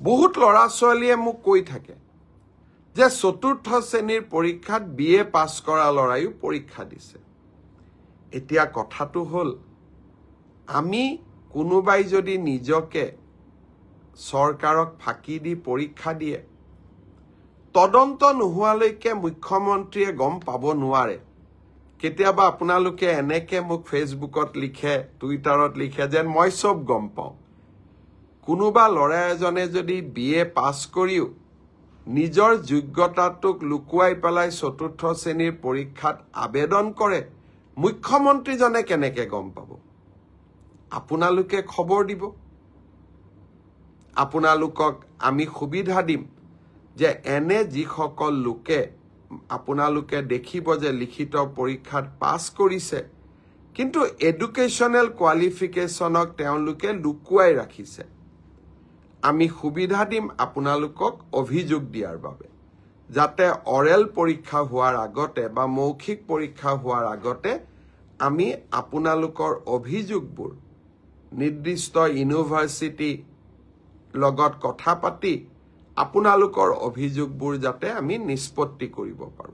বহুত লৰা ছোৱালীয়ে মোক কৈ থাকে যে চতুৰ্থ শ্ৰেণীৰ পৰীক্ষাত বিএ পাছ কৰা লৰায়ো পৰীক্ষা দিছে এতিয়া কথাটো হল আমি কোনোবাই যদি নিজকে সৰকাৰক ফাঁকি দি পৰীক্ষা দিয়ে তদন্ত নোহোৱালৈকে মুখ্যমন্ত্ৰীয়ে গম পাব নোৱাৰে কেতিয়াবা আপোনালোকে এনেকে মোক ফেসবুকত লিখে টুইটাৰত লিখে যেন মই সব গম পাওঁ কোনোবা লৰা এজনে যদি বিএ পাছ কৰিও নিজৰ যোগ্যতাটোক লুকুৱাই পেলাই চতুৰ্থ শ্ৰেণীৰ পৰীক্ষাত আবেদন কৰে মুখ্যমন্ত্ৰীজনে কেনেকে গম পাব আপোনালোকে খবৰ দিব আপোনালোকক আমি সুবিধা দিম যে এনে যিসকল লোকে আপোনালোকে দেখিব যে লিখিত পৰীক্ষাত পাছ কৰিছে কিন্তু এডুকেশনাল কোৱালিফিকেশনক তেওঁলোকে লুকুৱাই ৰাখিছে আমি সুবিধা দিম আপোনালোকক অভিযোগ দিয়াৰ বাবে যাতে অৰেল পৰীক্ষা হোৱাৰ আগতে বা মৌখিক পৰীক্ষা হোৱাৰ আগতে আমি আপোনালোকৰ অভিযোগবোৰ নিৰ্দিষ্ট ইউনিভাৰ্চিটি লগত কথা পাতি আপোনালোকৰ অভিযোগবোৰ যাতে আমি নিষ্পত্তি কৰিব পাৰো